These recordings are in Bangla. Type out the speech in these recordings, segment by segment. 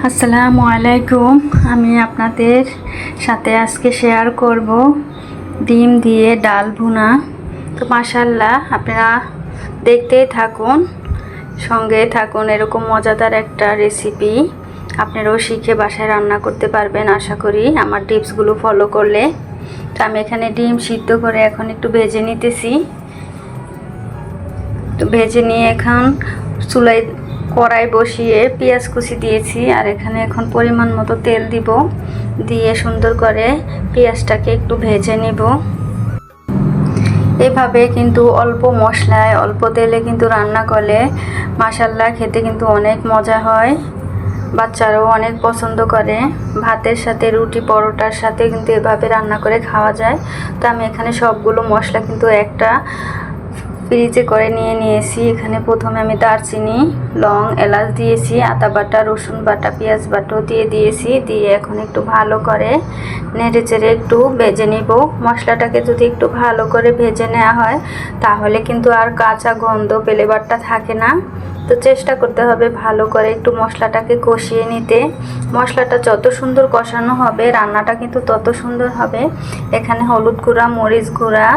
আসসালামু আলাইকুম। আমি আপনাদের সাথে আজকে শেয়ার করব ডিম দিয়ে ডাল ভুনা। তো মাশাআল্লাহ, আপনারা দেখতেই থাকুন, সঙ্গে থাকুন। এরকম মজাদার একটা রেসিপি আপনারাও শিখে বাসায় রান্না করতে পারবেন আশা করি, আমার টিপসগুলো ফলো করলে। তো আমি এখানে ডিম সিদ্ধ করে এখন একটু ভেজে নিতেছি। তো ভেজে নিয়ে এখন চুলায় কড়াই বসিয়ে পেঁয়াজ কুচি দিয়েছি, আর এখানে এখন পরিমাণ মতো তেল দিব। দিয়ে সুন্দর করে পেঁয়াজটাকে একটু ভেজে নিব। এভাবে কিন্তু অল্প মশলায় অল্প তেলে কিন্তু রান্না করলে মাশাআল্লাহ খেতে কিন্তু অনেক মজা হয়, বাচ্চারাও অনেক পছন্দ করে। ভাতের সাথে, রুটি পরোটার সাথে কিন্তু এভাবে রান্না করে খাওয়া যায়। তো আমি এখানে সবগুলো মশলা কিন্তু একটা ফ্রিজে করে নিয়েছি। এখানে প্রথমে আমি দারচিনি, লং, এলাচ দিয়েছি, আদা বাটা, রসুন বাটা, পেঁয়াজ বাটাও দিয়েছি। দিয়ে এখন একটু ভালো করে নেড়ে চেড়ে একটু ভেজে নিব। মশলাটাকে যদি একটু ভালো করে ভেজে নেওয়া হয় তাহলে কিন্তু আর কাঁচা গন্ধ ফ্লেভারটা থাকে না। তো চেষ্টা করতে হবে ভালো করে একটু মশলাটাকে কষিয়ে নিতে। মশলাটা যত সুন্দর কষানো হবে রান্নাটা কিন্তু তত সুন্দর হবে। এখানে হলুদ গুঁড়া, মরিচ গুঁড়া,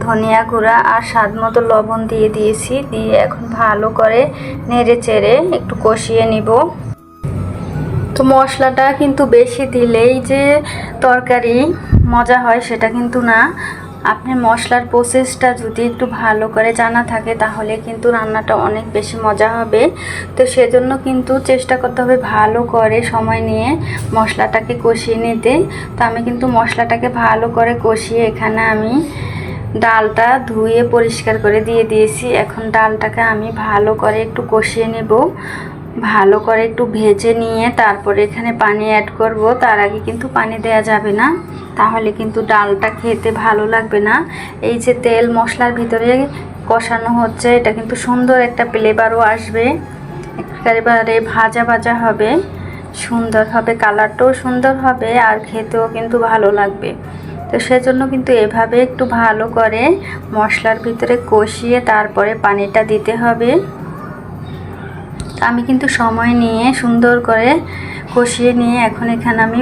ধনিয়া গুঁড়া আর স্বাদ মতো লবণ দিয়েছি। দিয়ে এখন ভালো করে নেড়ে চেড়ে একটু কষিয়ে নিব। তো মশলাটা কিন্তু বেশি দিলেই যে তরকারি মজা হয় সেটা কিন্তু না। আপনি মশলার প্রসেসটা যদি একটু ভালো করে জানা থাকে তাহলে কিন্তু রান্নাটা অনেক বেশি মজা হবে। তো সেজন্য কিন্তু চেষ্টা করতে হবে ভালো করে সময় নিয়ে মশলাটাকে কষিয়ে নিতে। তো আমি কিন্তু মশলাটাকে ভালো করে কষিয়ে এখানে আমি ডালটা ধুয়ে পরিষ্কার করে দিয়েছি। এখন ডালটাকে আমি ভালো করে একটু কষিয়ে নেব। ভালো করে একটু ভেজে নিয়ে তারপরে এখানে পানি অ্যাড করব। তার আগে কিন্তু পানি দেওয়া যাবে না, তাহলে কিন্তু ডালটা খেতে ভালো লাগবে না। এই যে তেল মশলার ভিতরে কষানো হচ্ছে, এটা কিন্তু সুন্দর একটা ফ্লেভারও আসবে, একেবারে ভাজা ভাজা হবে, সুন্দর হবে, কালারটাও সুন্দর হবে, আর খেতেও কিন্তু ভালো লাগবে। তো সেজন্য কিন্তু এভাবে একটু ভালো করে মশলার ভিতরে কষিয়ে তারপরে পানিটা দিতে হবে। আমি কিন্তু সময় নিয়ে সুন্দর করে কষিয়ে নিয়ে এখন এখানে আমি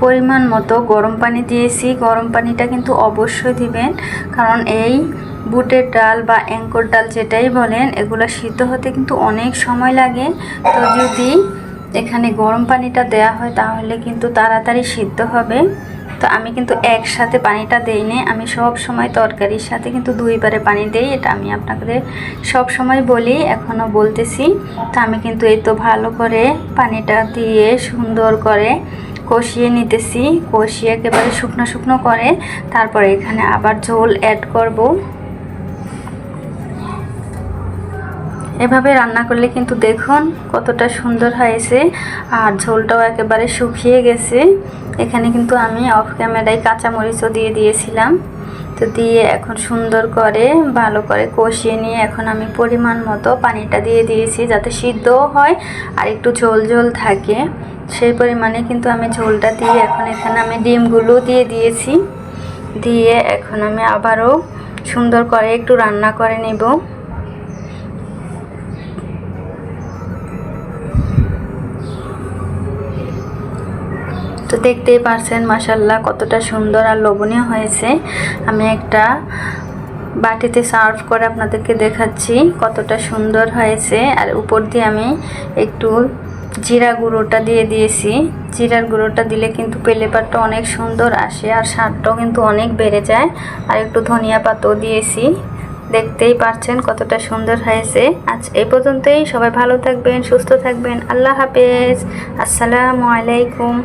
পরিমাণ মতো গরম পানি দিয়েছি। গরম পানিটা কিন্তু অবশ্যই দিবেন, কারণ এই বুটের ডাল বা অ্যাঙ্কর ডাল যেটাই বলেন, এগুলো সিদ্ধ হতে কিন্তু অনেক সময় লাগে। তো যদি এখানে গরম পানিটা দেয়া হয় তাহলে কিন্তু তাড়াতাড়ি সিদ্ধ হবে। তো আমি কিন্তু একসাথে পানিটা দেইনি, আমি সব সময় তরকারির সাথে কিন্তু দুইবারে পানি দেই। এটা আমি আপনাদের সব সময় বলি, এখনও বলতেছি। তো আমি কিন্তু এই তো ভালো করে পানিটা দিয়ে সুন্দর করে কষিয়ে নিতেছি। কষিয়ে একেবারে শুকনো শুকনো করে তারপরে এখানে আবার ঝোল অ্যাড করব। এভাবে রান্না করলে কিন্তু দেখুন কতটা সুন্দর হয়েছে, আর ঝোলটাও একেবারে শুকিয়ে গেছে। এখানে কিন্তু আমি অফ ক্যামেরায় কাঁচামরিচও দিয়েছিলাম। তো দিয়ে এখন সুন্দর করে ভালো করে কষিয়ে নিয়ে এখন আমি পরিমাণ মতো পানিটা দিয়েছি, যাতে সিদ্ধও হয় আর একটু ঝোল ঝোল থাকে। সেই পরিমাণে কিন্তু আমি ঝোলটা দিয়ে এখন এখানে আমি ডিমগুলো দিয়েছি। দিয়ে এখন আমি আবারও সুন্দর করে একটু রান্না করে নেব। তো দেখতেই পারছেন মাশাআল্লাহ কতটা সুন্দর আর লোভনীয় হয়েছে। আমি একটা বাটিতে সার্ভ করে আপনাদেরকে দেখাচ্ছি কতটা সুন্দর হয়েছে। আর উপর দিয়ে আমি একটু জিরা গুঁড়োটা দিয়েছি। জিরার গুঁড়োটা দিলে কিন্তু ফ্লেভারটা অনেক সুন্দর আসে আর স্বাদটাও কিন্তু অনেক বেড়ে যায়। আর একটু ধনিয়া পাতাও দিয়েছি। দেখতেই পারছেন কতটা সুন্দর হয়েছে। আজ এই পর্যন্তই। সবাই ভালো থাকবেন, সুস্থ থাকবেন। আল্লাহ হাফেজ। আসসালামু আলাইকুম।